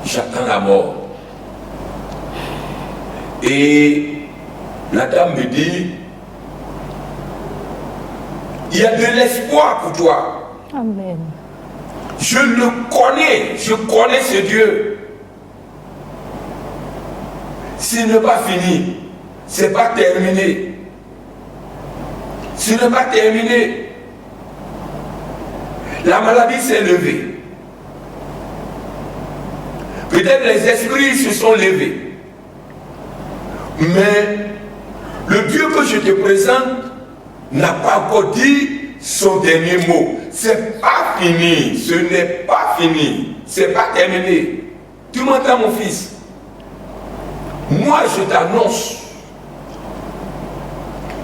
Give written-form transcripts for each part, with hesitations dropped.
j'attends la mort. Et la dame me dit, il y a de l'espoir pour toi. Amen. Je le connais, je connais ce Dieu. Ce n'est pas fini, ce n'est pas terminé. Ce n'est pas terminé. La maladie s'est levée. Peut-être les esprits se sont levés. Mais le Dieu que je te présente n'a pas encore dit son dernier mot. C'est pas fini. Ce n'est pas fini. C'est pas terminé. Tu m'entends, mon fils? Moi, je t'annonce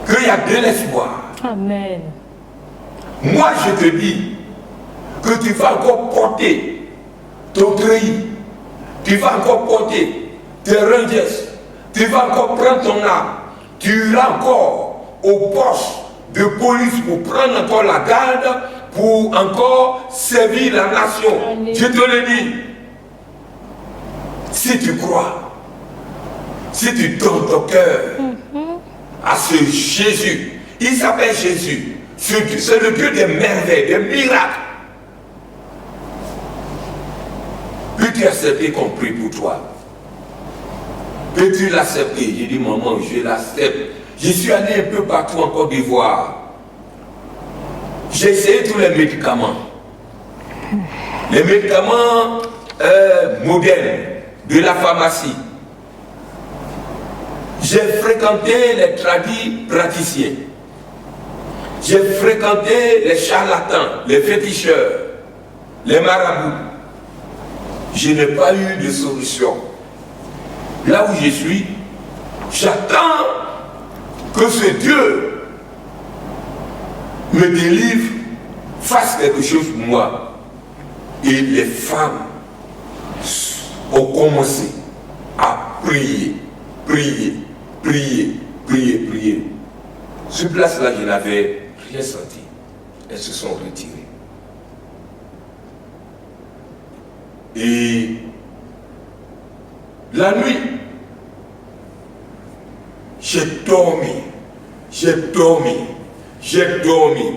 qu'il y a de l'espoir. Amen. Moi, je te dis que tu vas encore porter ton treillis. Tu vas encore porter tes rangers. Tu vas encore prendre ton arme. Tu iras encore au poste de police pour prendre encore la garde, pour encore servir la nation. Allez. Je te le dis. Si tu crois, si tu donnes ton cœur à ce Jésus, il s'appelle Jésus. C'est le Dieu des merveilles, des miracles. Peux-tu accepter qu'on prie pour toi? Peux-tu l'accepter? J'ai dit, maman, je l'accepte. Je suis allé un peu partout en Côte d'Ivoire. J'ai essayé tous les médicaments. Les médicaments modernes de la pharmacie. J'ai fréquenté les tradis praticiens. J'ai fréquenté les charlatans, les féticheurs, les marabouts. Je n'ai pas eu de solution. Là où je suis, j'attends que ce Dieu me délivre, fasse quelque chose pour moi. Et les femmes ont commencé à prier, prier, prier, prier, prier. Sur place là, je n'avais rien senti. Elles se sont retirées. Et la nuit, j'ai dormi,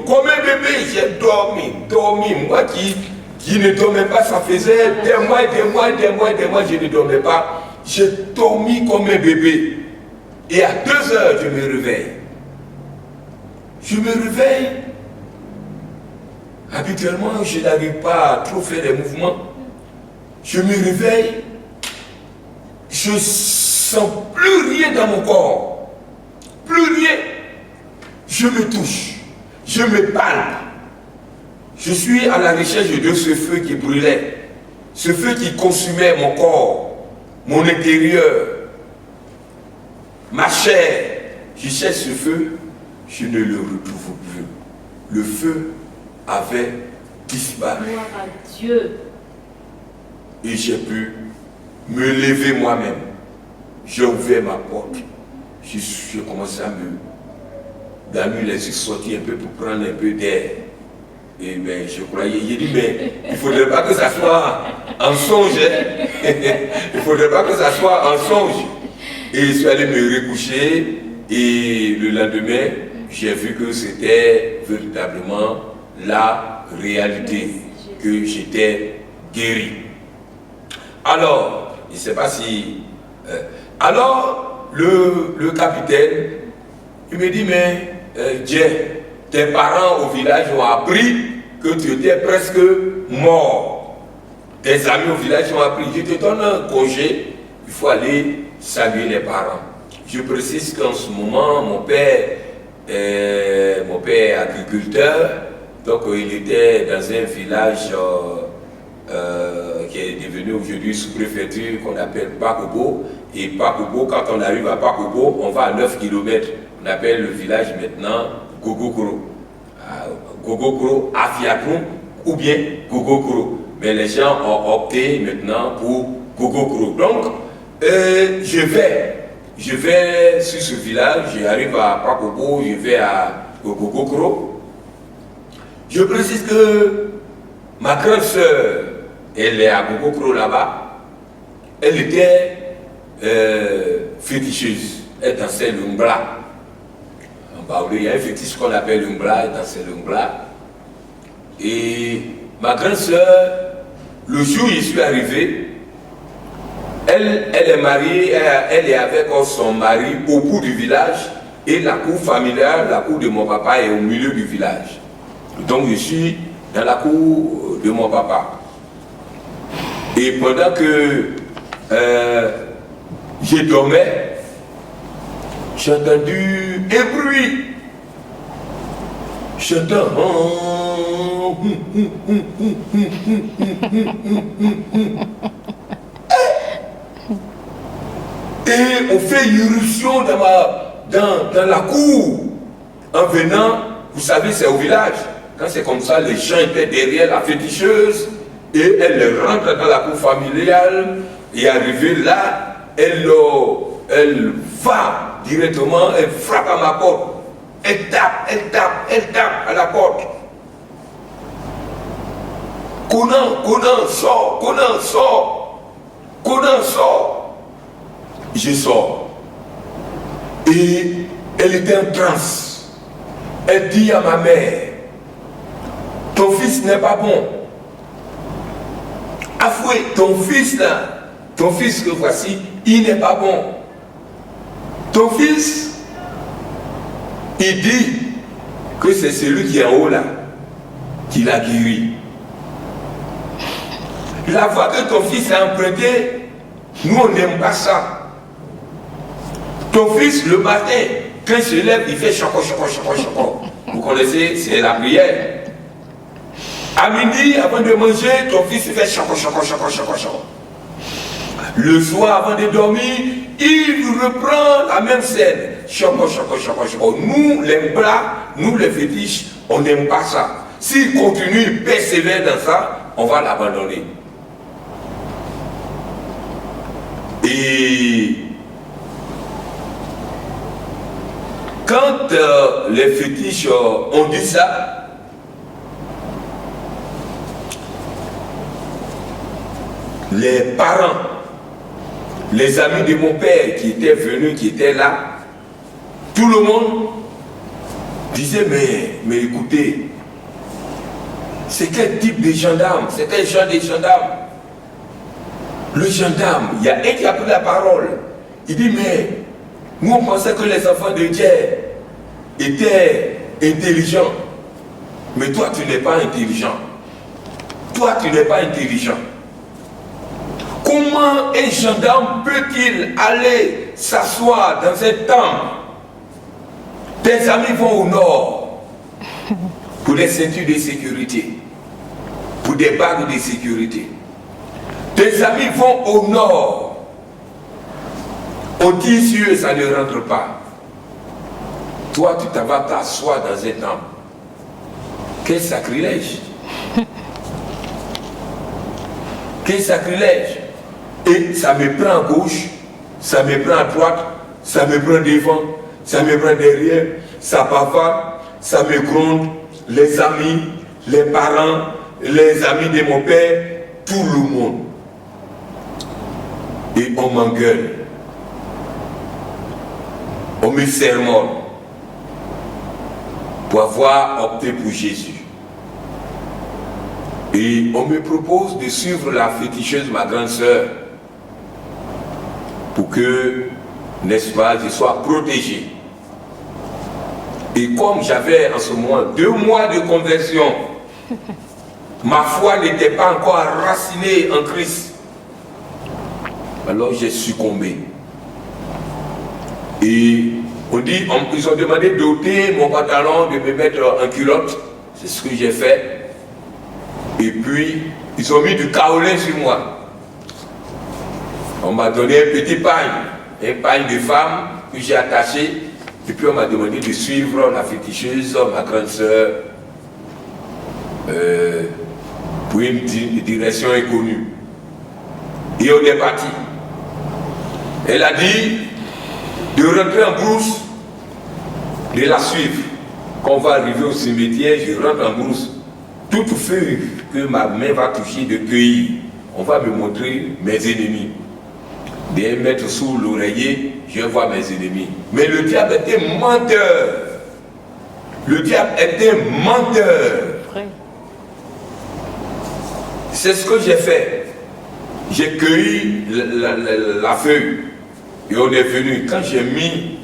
comme un bébé, j'ai dormi. Moi qui ne dormais pas, ça faisait des mois, je ne dormais pas. J'ai dormi comme un bébé. Et à 2 heures, je me réveille. Habituellement, je n'arrive pas à trop faire des mouvements. Je me réveille. Je sens plus rien dans mon corps. Plus rien. Je me touche. Je me palpe. Je suis à la recherche de ce feu qui brûlait. Ce feu qui consumait mon corps, mon intérieur, ma chair. Je cherche ce feu. Je ne le retrouve plus. Le feu avait disparu. Gloire à Dieu. Et j'ai pu me lever moi-même. J'ai ouvert ma porte. J'ai commencé à me... La nuit, je suis sorti un peu pour prendre un peu d'air. Et bien, je croyais, j'ai dit, mais il ne faudrait pas que ça soit en songe. Hein? Il ne faudrait pas que ça soit en songe. Et je suis allé me recoucher. Et le lendemain, j'ai vu que c'était véritablement la réalité, que j'étais guéri. Alors, je ne sais pas si... alors, le capitaine, il me dit, mais Jay, tes parents au village ont appris que tu étais presque mort. Tes amis au village ont appris, je te donne un congé, il faut aller saluer les parents. Je précise qu'en ce moment, mon père est agriculteur, donc il était dans un village qui est devenu aujourd'hui sous-préfecture qu'on appelle Pakobo. Et Pakobo, quand on arrive à Pakobo, on va à 9 km. On appelle le village maintenant Gogokoro. Gogokoro, Afiakou ou bien Gogokoro. Mais les gens ont opté maintenant pour Gogokoro. Donc, je vais sur ce village, j'arrive à Pakobo, je vais à Gogokoro. Je précise que ma grande sœur, elle est à Gogokoro là-bas. elle était féticheuse. Elle dansait l'umbla. En Baoulé, il y a un fétiche qu'on appelle l'umbla, elle dansait l'umbla. Et ma grande sœur, le jour où je suis arrivé, elle est mariée, elle est avec son mari au bout du village et la cour familiale, la cour de mon papa est au milieu du village. Donc je suis dans la cour de mon papa. Et pendant que je dormais, j'ai entendu un bruit. J'entends. Et on fait irruption dans la cour. En venant, vous savez, c'est au village. Quand c'est comme ça, les gens étaient derrière la féticheuse et elle rentre dans la cour familiale. Et arrivée là, elle va directement, elle frappe à ma porte. Elle tape à la porte. Conan, sort, Conan, sort. Conan, sort. Je sors. Et elle était en transe. Elle dit à ma mère, ton fils n'est pas bon. Avouez, ton fils là, ton fils que voici, il n'est pas bon. Ton fils, il dit que c'est celui qui est en haut là, qui l'a guéri. La voie que ton fils a empruntée, nous on n'aime pas ça. Ton fils, le matin, quand il se lève, il fait choco. Vous connaissez, c'est la prière. À midi, avant de manger, ton fils il fait choco. Le soir, avant de dormir, il reprend la même scène. Choco. Nous, les plats, nous les fétiches, on n'aime pas ça. S'il continue, il persévère dans ça, on va l'abandonner. Et quand les fétiches ont dit ça, les parents, les amis de mon père qui étaient venus, qui étaient là, tout le monde disait mais écoutez, c'est quel type de gendarme? C'est quel genre de gendarme? Le gendarme, il y a un qui a pris la parole. Il dit mais nous on pensait que les enfants de Dieu étaient intelligents. Mais toi tu n'es pas intelligent. Toi tu n'es pas intelligent. Comment un gendarme peut-il aller s'asseoir dans un temple? Tes amis vont au nord pour des ceintures de sécurité, pour des bagues de sécurité. Tes amis vont au nord. On dit sur eux, ça ne rentre pas. Toi, tu t'en vas t'asseoir dans un temple. Quel sacrilège! Quel sacrilège! Et ça me prend à gauche, ça me prend à droite, ça me prend devant, ça me prend derrière, ça bavard, ça me gronde, les amis, les parents, les amis de mon père, tout le monde. Et on m'engueule. On me sermonne pour avoir opté pour Jésus. Et on me propose de suivre la féticheuse, ma grande sœur, pour que, n'est-ce pas, je sois protégé. Et comme j'avais en ce moment 2 mois de conversion, ma foi n'était pas encore enracinée en Christ. Alors j'ai succombé. Et on dit, ils ont demandé d'ôter mon pantalon, de me mettre en culotte. C'est ce que j'ai fait. Et puis, ils ont mis du kaolin sur moi. On m'a donné un petit pagne de femme que j'ai attaché. Et puis on m'a demandé de suivre la féticheuse, ma grande sœur, pour une direction inconnue. Et on est parti. Elle a dit de rentrer en brousse, de la suivre. Quand on va arriver au cimetière, je rentre en brousse. Toute feuille que ma main va toucher de cueillir, on va me montrer mes ennemis. de mettre sous l'oreiller, je vois mes ennemis. Mais le diable était menteur. Le diable était menteur. C'est ce que j'ai fait. J'ai cueilli la feuille et on est venu. Quand j'ai mis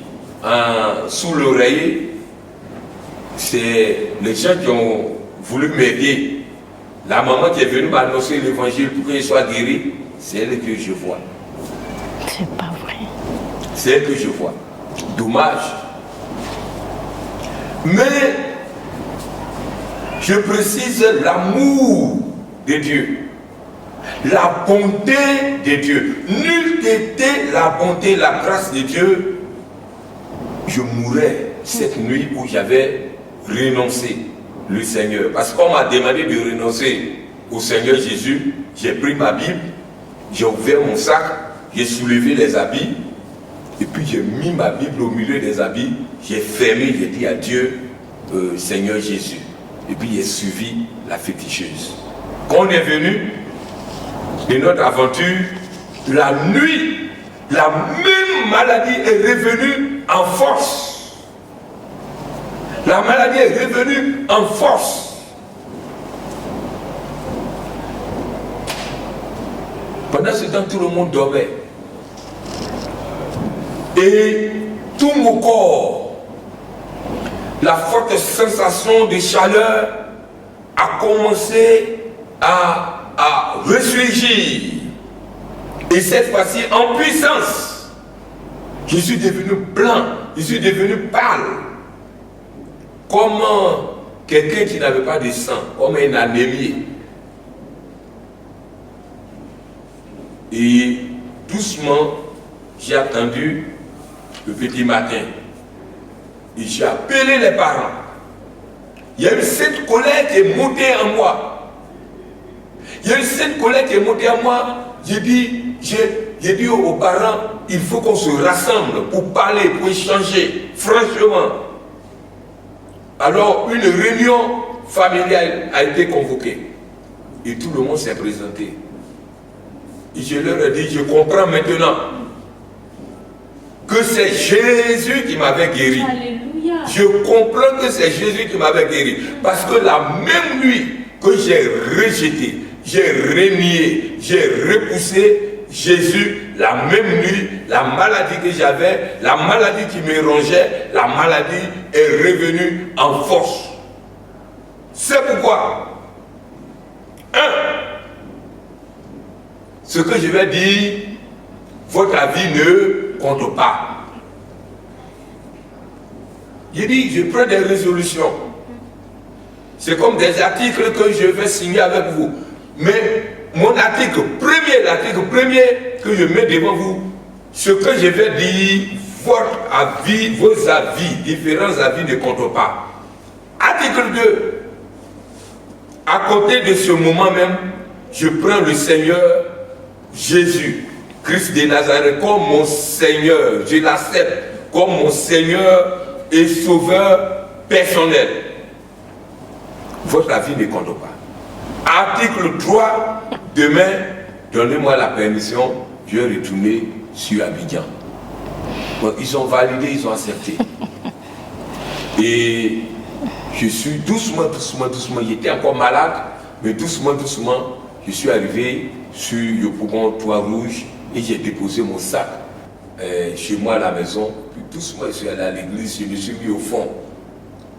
sous l'oreiller, c'est les gens qui ont voulu m'aider. La maman qui est venue m'annoncer l'évangile pour qu'il soit guéri, c'est elle que je vois. C'est pas vrai. C'est elle que je vois. Dommage. Mais je précise l'amour de Dieu. La bonté de Dieu. N'eût été la bonté, la grâce de Dieu, je mourrais cette nuit où j'avais renoncé le Seigneur. Parce qu'on m'a demandé de renoncer au Seigneur Jésus. J'ai pris ma Bible, j'ai ouvert mon sac, j'ai soulevé les habits, et puis j'ai mis ma Bible au milieu des habits, j'ai fermé, j'ai dit adieu, Seigneur Jésus. Et puis j'ai suivi la féticheuse. Quand on est venu de notre aventure, la nuit, la même maladie est revenue en force. La maladie est revenue en force. Pendant ce temps, tout le monde dormait. Et tout mon corps, la forte sensation de chaleur a commencé à ressurgir. Et cette fois-ci en puissance. Je suis devenu blanc, je suis devenu pâle. Comme quelqu'un qui n'avait pas de sang, comme un anémie. Et doucement, j'ai attendu le petit matin. Et j'ai appelé les parents. Il y a eu cette colère qui est montée en moi. Il y a eu cette colère qui est montée en moi. J'ai dit aux parents, il faut qu'on se rassemble pour parler, pour échanger, franchement. Alors, une réunion familiale a été convoquée. Et tout le monde s'est présenté. Et je leur ai dit, je comprends maintenant que c'est Jésus qui m'avait guéri. Alléluia. Je comprends que c'est Jésus qui m'avait guéri. Parce que la même nuit que j'ai rejeté, j'ai renié, j'ai repoussé Jésus, la même nuit, la maladie que j'avais, la maladie qui me rongeait, la maladie est revenue en force. C'est pourquoi, ce que je vais dire, votre avis ne compte pas. J'ai dit, je prends des résolutions. C'est comme des articles que je vais signer avec vous. Mais mon article premier que je mets devant vous, ce que je vais dire, votre avis, vos avis, différents avis ne comptent pas. Article 2. À côté de ce moment même, je prends le Seigneur Jésus, Christ de Nazareth, comme mon Seigneur. Je l'accepte comme mon Seigneur et Sauveur personnel. Votre avis ne compte pas. Article 3, demain, donnez-moi la permission, je vais retourner sur Abidjan. Bon, ils ont validé, ils ont accepté. Et je suis doucement, j'étais encore malade, mais doucement, je suis arrivé sur Yopougon, Trois-Rouges, et j'ai déposé mon sac chez moi à la maison. Puis doucement, je suis allé à l'église, je me suis mis au fond.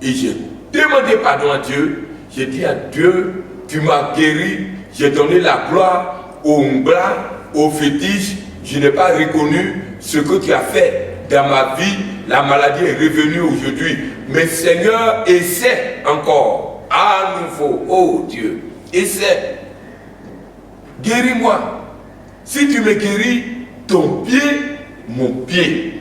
Et j'ai demandé pardon à Dieu. J'ai dit à Dieu, tu m'as guéri, j'ai donné la gloire au Mbla, au fétiche, je n'ai pas reconnu ce que tu as fait dans ma vie, la maladie est revenue aujourd'hui. Mais Seigneur, essaie encore, à nouveau, oh Dieu, essaie, guéris-moi. Si tu me guéris, ton pied, mon pied,